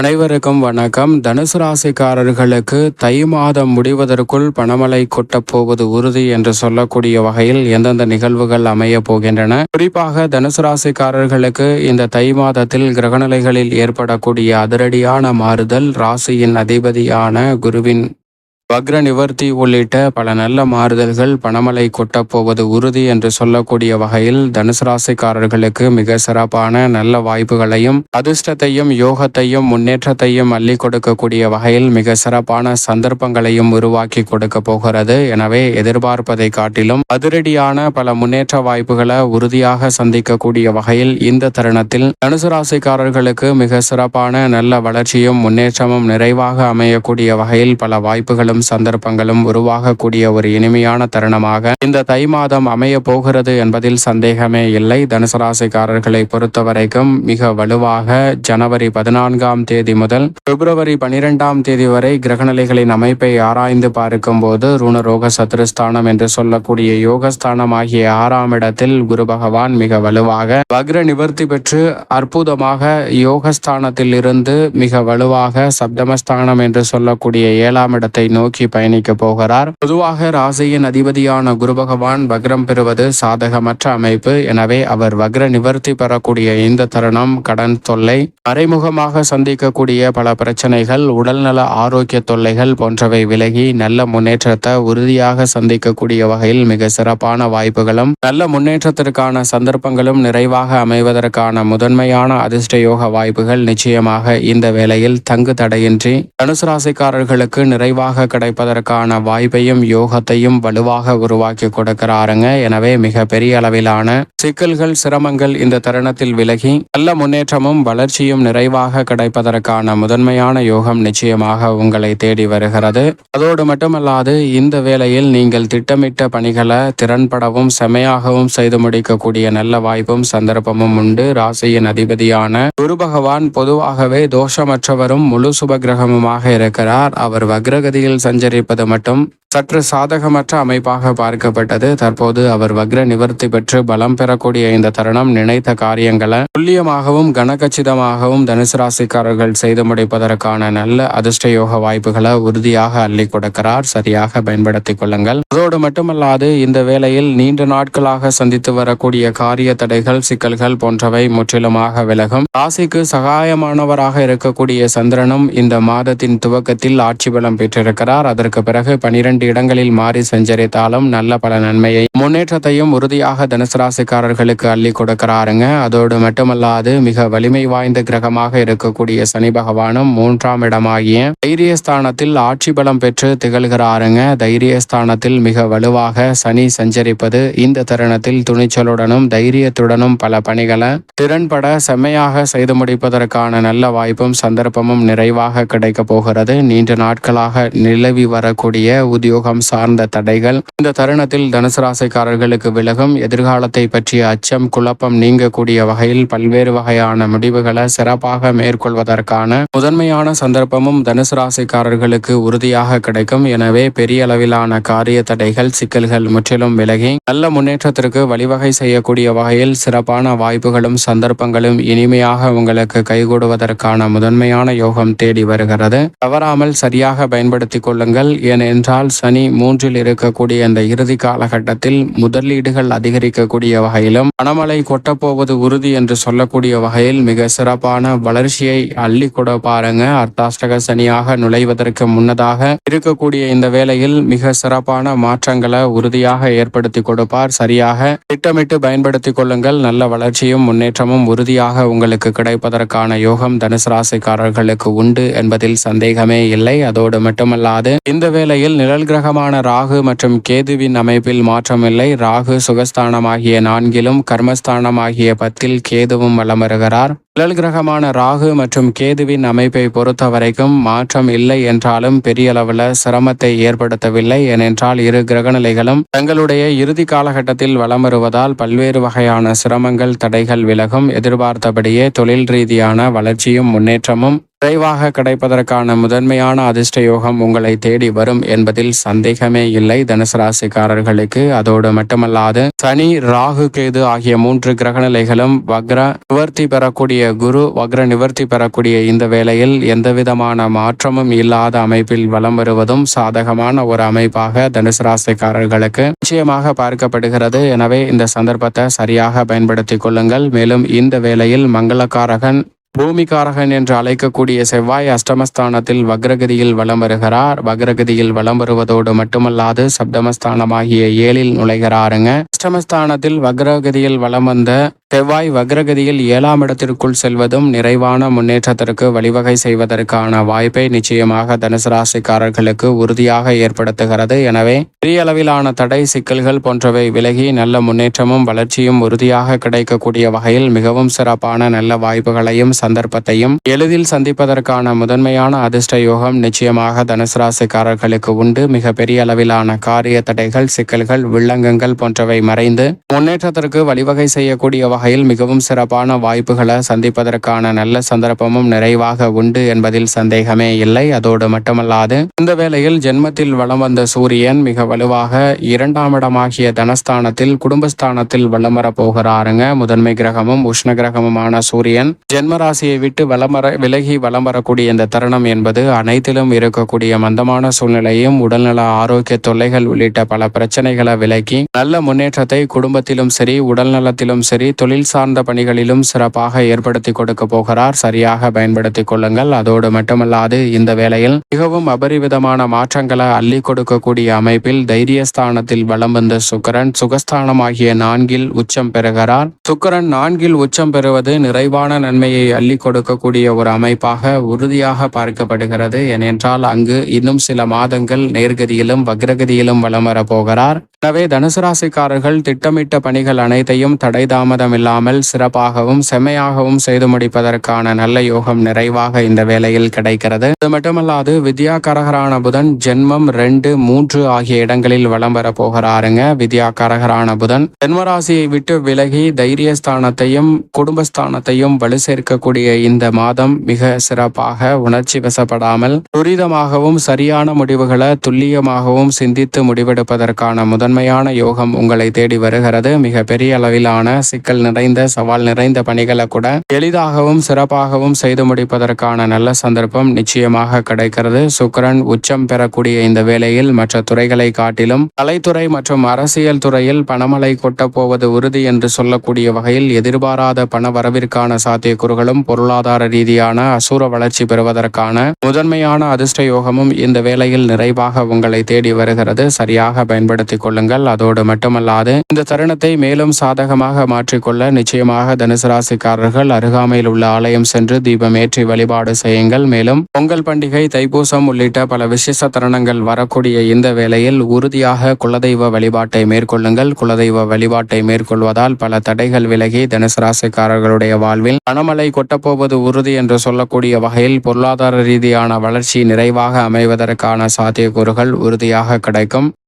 அனைவருக்கும் வணக்கம். தனுசு ராசிக்காரர்களுக்கு தை மாதம் முடிவதற்குள் பணமழை கொட்டப் போவது உறுதி என்று சொல்லக்கூடிய வகையில் எந்தெந்த நிகழ்வுகள் அமைய போகின்றன. குறிப்பாக தனுசு ராசிக்காரர்களுக்கு இந்த தை மாதத்தில் கிரகநிலைகளில் ஏற்படக்கூடிய அதிரடியான மாறுதல், ராசியின் அதிபதியான குருவின் வக்ர நிவர்த்தி உள்ளிட்ட பல நல்ல மாறுதல்கள் பணமழை கொட்டப்போவது உறுதி என்று சொல்லக்கூடிய வகையில் தனுசு ராசிக்காரர்களுக்கு மிக சிறப்பான நல்ல வாய்ப்புகளையும் அதிர்ஷ்டத்தையும் யோகத்தையும் முன்னேற்றத்தையும் அள்ளி கொடுக்கக்கூடிய வகையில் மிக சிறப்பான சந்தர்ப்பங்களையும் உருவாக்கி கொடுக்க போகிறது. எனவே எதிர்பார்ப்பதை காட்டிலும் அதிரடியான பல முன்னேற்ற வாய்ப்புகளை உறுதியாக சந்திக்கக்கூடிய வகையில் இந்த தருணத்தில் தனுசு ராசிக்காரர்களுக்கு மிக சிறப்பான நல்ல வளர்ச்சியும் முன்னேற்றமும் நிறைவாக அமையக்கூடிய வகையில் பல வாய்ப்புகளும் சந்தர்ப்பங்களும் உருவாகக்கூடிய ஒரு இனிமையான தருணமாக இந்த தை மாதம் அமைய போகிறது என்பதில் சந்தேகமே இல்லை. தனுசு ராசிக்காரர்களை பொறுத்தவரைக்கும் மிக வலுவாக ஜனவரி 14ஆம் தேதி முதல் பிப்ரவரி 12ஆம் தேதி வரை கிரகநிலைகளின் அமைப்பை ஆராய்ந்து பார்க்கும் போது ருணரோக சத்துருஸ்தானம் என்று சொல்லக்கூடிய யோகஸ்தானம் ஆகிய 6ஆம் இடத்தில் குரு பகவான் மிக வலுவாக வக்ர நிவர்த்தி பெற்று அற்புதமாக யோகஸ்தானத்தில் இருந்து மிக வலுவாக சப்தமஸ்தானம் என்று சொல்லக்கூடிய 7ஆம் இடத்தை நோக்கி பயணிக்க போகிறார். பொதுவாக ராசியின் அதிபதியான குரு பகவான் வக்ரம் பெறுவது சாதகமற்ற அமைப்பு. எனவே அவர் வக்ர நிவர்த்தி பெறக்கூடிய இந்த தருணம் கடன் தொல்லை, மறைமுகமாக சந்திக்கக்கூடிய பல பிரச்சனைகள், உடல்நல ஆரோக்கிய தொல்லைகள் போன்றவை விலகி நல்ல முன்னேற்றத்தை உறுதியாக சந்திக்கக்கூடிய வகையில் மிக சிறப்பான வாய்ப்புகளும் நல்ல முன்னேற்றத்திற்கான சந்தர்ப்பங்களும் நிறைவாக அமைவதற்கான முதன்மையான அதிர்ஷ்ட யோக வாய்ப்புகள் நிச்சயமாக இந்த வேளையில் தங்கு தடையின்றி தனுசு ராசிக்காரர்களுக்கு நிறைவாக கிடைப்பதற்கான வாய்ப்பையும் யோகத்தையும் வலுவாக உருவாக்கி கொடுக்கிறாருங்க. எனவே மிக பெரிய அளவிலான சிக்கல்கள், சிரமங்கள் இந்த தருணத்தில் விலகி நல்ல முன்னேற்றமும் வளர்ச்சியும் நிறைவாக கிடைப்பதற்கான முதன்மையான யோகம் நிச்சயமாக உங்களை தேடி வருகிறது. அதோடு மட்டுமல்லாது இந்த வேளையில் நீங்கள் திட்டமிட்ட பணிகளை திறன்படவும் செமையாகவும் செய்து முடிக்கக்கூடிய நல்ல வாய்ப்பும் சந்தர்ப்பமும் உண்டு. ராசியின் அதிபதியான குரு பகவான் பொதுவாகவே தோஷமற்றவரும் முழு சுபகிரகமுமாக இருக்கிறார். அவர் வக்ரகதியில் சஞ்சரிப்பது மட்டும் சற்று சாதகமற்ற அமைப்பாக பார்க்கப்பட்டது. தற்போது அவர் வக்ர நிவர்த்தி பெற்று பலம் பெறக்கூடிய இந்த தருணம் நினைத்த காரியங்களை துல்லியமாகவும் கனகச்சிதமாகவும் தனுசு ராசிக்காரர்கள் செய்து முடிப்பதற்கான நல்ல அதிர்ஷ்ட யோக வாய்ப்புகளை உறுதியாக அள்ளி கொடுக்கிறார். சரியாக பயன்படுத்திக் கொள்ளுங்கள். அதோடு மட்டுமல்லாது இந்த வேளையில் நீண்ட நாட்களாக சந்தித்து வரக்கூடிய காரிய தடைகள், சிக்கல்கள் போன்றவை முற்றிலுமாக விலகும். ராசிக்கு சகாயமானவராக இருக்கக்கூடிய சந்திரனும் இந்த மாதத்தின் துவக்கத்தில் ஆட்சி பலம் பெற்றிருக்கிறார். அதற்கு பிறகு 12 இடங்களில் மாறி சஞ்சரித்தாலும் நல்ல பல நன்மையை முன்னேற்றத்தையும் உறுதியாக தனுசு ராசிக்காரர்களுக்கு அள்ளி கொடுக்கிறாருங்க. அதோடு மட்டுமல்லாது மிக வலிமை வாய்ந்த கிரகமாக இருக்கக்கூடிய சனி பகவானும் 3ஆம் இடமாகிய தைரியஸ்தானத்தில் ஆட்சி பலம் பெற்று திகழ்கிறாருங்க. தைரியஸ்தானத்தில் மிக வலுவாக சனி சஞ்சரிப்பது இந்த தருணத்தில் துணிச்சலுடனும் தைரியத்துடனும் பல பணிகளை திறன்பட செம்மையாக செய்து முடிப்பதற்கான நல்ல வாய்ப்பும் சந்தர்ப்பமும் நிறைவாக கிடைக்க போகிறது. நீண்ட நாட்களாக நிலவி வரக்கூடிய உத்தியோகம் சார்ந்த தடைகள் இந்த தருணத்தில் தனுசு ராசிக்காரர்களுக்கு விலகும். எதிர்காலத்தை பற்றிய அச்சம், குழப்பம் நீங்கக்கூடிய வகையில் பல்வேறு வகையான முடிவுகளை சிறப்பாக மேற்கொள்வதற்கான முதன்மையான சந்தர்ப்பமும் தனுசு ராசிக்காரர்களுக்கு உறுதியாக கிடைக்கும். எனவே பெரிய அளவிலான காரிய தடைகள், சிக்கல்கள் முற்றிலும் விலகி நல்ல முன்னேற்றத்திற்கு வழிவகை செய்யக்கூடிய வகையில் சிறப்பான வாய்ப்புகளும் சந்தர்ப்பங்களும் இனிமையாக உங்களுக்கு கைகூடுவதற்கான முதன்மையான யோகம் தேடி வருகிறது. தவறாமல் சரியாக பயன்படுத்திக் கொள்ளுங்கள். ஏனென்றால் சனி 3இல் இருக்கக்கூடிய இந்த இறுதி காலகட்டத்தில் முதலீடுகள் அதிகரிக்கக்கூடிய வகையிலும் பணமழை கொட்டப்போவது உறுதி என்று சொல்லக்கூடிய வகையில் மிக சிறப்பான வளர்ச்சியை அள்ளி கொடுப்பாருங்க. அர்த்தாஷ்டக சனியாக நுழைவதற்கு முன்னதாக இருக்கக்கூடிய இந்த வேளையில் மிக சிறப்பான மாற்றங்களை உறுதியாக ஏற்படுத்தி கொடுப்பார். சரியாக திட்டமிட்டு பயன்படுத்திக் கொள்ளுங்கள். நல்ல வளர்ச்சியும் முன்னேற்றமும் உறுதியாக உங்களுக்கு கிடைப்பதற்கான யோகம் தனுசு ராசிக்காரர்களுக்கு உண்டு என்பதில் சந்தேகமே இல்லை. அதோடு மட்டுமல்லாது இந்த வேளையில் நிழல் கிரகமான ராகு மற்றும் கேதுவின் அமைப்பில் மாற்றமில்லை. ராகு சுகஸ்தானமாகிய 4இலும் கர்மஸ்தானமாகிய 10இல் கேதுவும் வலம் வருகிறார். நிழல் கிரகமான ராகு மற்றும் கேதுவின் அமைப்பை பொறுத்த வரைக்கும் மாற்றம் இல்லை என்றாலும் பெரிய அளவில் சிரமத்தை ஏற்படுத்தவில்லை. ஏனென்றால் இரு கிரகநிலைகளும் தங்களுடைய இறுதி காலகட்டத்தில் வலம் வருவதால் பல்வேறு வகையான சிரமங்கள், தடைகள் விலகும். எதிர்பார்த்தபடியே தொழில் ரீதியான வளர்ச்சியும் முன்னேற்றமும் விரைவாக கிடைப்பதற்கான முதன்மையான அதிர்ஷ்ட யோகம் உங்களை தேடி வரும் என்பதில் சந்தேகமே இல்லை தனுசு ராசிக்காரர்களுக்கு. அதோடு மட்டுமல்லாது சனி, ராகு, கேது ஆகிய 3 கிரகநிலைகளும் வக்ர நிவர்த்தி பெறக்கூடிய குரு வக்ர நிவர்த்தி பெறக்கூடிய இந்த வேளையில் எந்தவிதமான மாற்றமும் இல்லாத அமைப்பில் வலம் வருவதும் சாதகமான ஒரு அமைப்பாக தனுசு ராசிக்காரர்களுக்கு நிச்சயமாக பார்க்கப்படுகிறது. எனவே இந்த சந்தர்ப்பத்தை சரியாக பயன்படுத்திக் கொள்ளுங்கள். மேலும் இந்த வேளையில் மங்களகாரகன் பூமிகாரகன் என்று அழைக்கக்கூடிய செவ்வாய் அஷ்டமஸ்தானத்தில் வக்ரகதியில் வலம் வருகிறார். வக்ரகதியில் வலம் வருவதோடு மட்டுமல்லாது சப்தமஸ்தானமாகிய 7ல் நுழைகிறாருங்க. அஷ்டமஸ்தானத்தில் வக்ரகதியில் வலம் வந்த செவ்வாய் வக்ரகதியில் 7ஆம் இடத்திற்குள் செல்வதும் நிறைவான முன்னேற்றத்திற்கு வழிவகை செய்வதற்கான வாய்ப்பை நிச்சயமாக தனுசு ராசிக்காரர்களுக்கு உறுதியாக ஏற்படுத்துகிறது. எனவே பெரிய அளவிலான தடை சிக்கல்கள் போன்றவை விலகி நல்ல முன்னேற்றமும் வளர்ச்சியும் உறுதியாக கிடைக்கக்கூடிய வகையில் மிகவும் சிறப்பான நல்ல வாய்ப்புகளையும் சந்தர்ப்பத்தையும் எளிதில் சந்திப்பதற்கான முதன்மையான அதிர்ஷ்ட யோகம் நிச்சயமாக தனுசு ராசிக்காரர்களுக்கு உண்டு. மிக பெரிய அளவிலான காரிய தடைகள் சிக்கல்கள் வில்லங்கங்கள் போன்றவை மறைந்து முன்னேற்றத்திற்கு வழிவகை செய்யக்கூடிய வகையில் மிகவும் சிறப்பான வாய்ப்புகளை சந்திப்பதற்கான நல்ல சந்தர்ப்பமும் நிறைவாக உண்டு என்பதில் சந்தேகமே இல்லை. அதோடு மட்டுமல்லாது இந்த வேளையில் ஜென்மத்தில் வலம் வந்த சூரியன் மிக வலுவாக 2ஆம் இடமாகிய தனஸ்தானத்தில் குடும்பஸ்தானத்தில் வலம் வர போகிறாருங்க. முதன்மை கிரகமும் உஷ்ண கிரகமுமான சூரியன் ஜென்மராசியை விட்டு விலகி வலம் வரக்கூடிய இந்த தருணம் என்பது அனைத்திலும் இருக்கக்கூடிய மந்தமான சூழ்நிலையும் உடல்நல ஆரோக்கிய தொல்லைகள் உள்ளிட்ட பல பிரச்சனைகளை விலக்கி நல்ல முன்னேற்றத்தை குடும்பத்திலும் சரி உடல் நலத்திலும் சரி தொழில் சார்ந்த பணிகளிலும் சிறப்பாக ஏற்படுத்தி கொடுக்க போகிறார். சரியாக பயன்படுத்திக் கொள்ளுங்கள். அதோடு மட்டுமல்லாது இந்த வேளையில் மிகவும் அபரிவிதமான மாற்றங்களை அள்ளி கொடுக்கக்கூடிய அமைப்பில் தைரியஸ்தானத்தில் வலம் வந்த சுக்கிரன் சுகஸ்தானமாகிய 4ல் உச்சம் பெறுகிறார். சுக்கிரன் 4ல் உச்சம் பெறுவது நிறைவான நன்மையை அள்ளி கொடுக்கக்கூடிய ஒரு அமைப்பாக உறுதியாக பார்க்கப்படுகிறது. ஏனென்றால் அங்கு இன்னும் சில மாதங்கள் நேர்கதியிலும் வக்ரகதியிலும் வலம் வர போகிறார். எனவே தனுசு ராசிக்காரர்கள் திட்டமிட்ட பணிகள் அனைத்தையும் தடை தாமதம் இல்லாமல் சிறப்பாகவும் செம்மையாகவும் செய்து முடிப்பதற்கான நல்ல யோகம் நிறைவாக இந்த வேளையில் கிடைக்கிறது. அது மட்டுமல்லாது வித்யாகாரகரான புதன் ஜென்மம் 2, 3 ஆகிய இடங்களில் வலம் வர போகிறாருங்க. வித்யாகாரகரான புதன் ஜென்மராசியை விட்டு விலகி தைரியஸ்தானத்தையும் குடும்பஸ்தானத்தையும் வலு சேர்க்கக்கூடிய இந்த மாதம் மிக சிறப்பாக உணர்ச்சி வசப்படாமல் துரிதமாகவும் சரியான முடிவுகளை துல்லியமாகவும் சிந்தித்து முடிவெடுப்பதற்கான முதன்மையான யோகம் உங்களை தேடி வருகிறது. மிக பெரிய அளவிலான சிக்கல் நிறைந்த சவால் நிறைந்த பணிகளை கூட எளிதாகவும் சிறப்பாகவும் செய்து முடிப்பதற்கான நல்ல சந்தர்ப்பம் நிச்சயமாக கிடைக்கிறது. சுக்கிரன் உச்சம் பெறக்கூடிய இந்த வேளையில் மற்ற துறைகளை காட்டிலும் கலைத்துறை மற்றும் அரசியல் துறையில் பணமழை கொட்டப் போவது உறுதி என்று சொல்லக்கூடிய வகையில் எதிர்பாராத பண வரவிற்கான சாத்தியக்கூறுகளும் பொருளாதார ரீதியான அசூர வளர்ச்சி பெறுவதற்கான முதன்மையான அதிர்ஷ்ட யோகமும் இந்த வேளையில் நிறைவாக உங்களை தேடி வருகிறது. சரியாக பயன்படுத்திக் கொள்ளுங்கள். அதோடு மட்டுமல்லாது இந்த தருணத்தை மேலும் சாதகமாக மாற்றிக்கொள்ள நிச்சயமாக தனுசு ராசிக்காரர்கள் அருகாமையில் உள்ள ஆலயம் சென்று தீபம் ஏற்றி வழிபாடு செய்யுங்கள். மேலும் பொங்கல் பண்டிகை தைப்பூசம் உள்ளிட்ட பல விசேஷ தருணங்கள் வரக்கூடிய இந்த வேளையில் உறுதியாக குலதெய்வ வழிபாட்டை மேற்கொள்ளுங்கள். குலதெய்வ வழிபாட்டை மேற்கொள்வதால் பல தடைகள் விலகி தனுசு ராசிக்காரர்களுடைய வாழ்வில் பணமழை கொட்டப்போவது உறுதி என்று சொல்லக்கூடிய வகையில் பொருளாதார ரீதியான வளர்ச்சி நிறைவாக அமைவதற்கான சாத்தியக்கூறுகள் உறுதியாக கிடைக்கும்.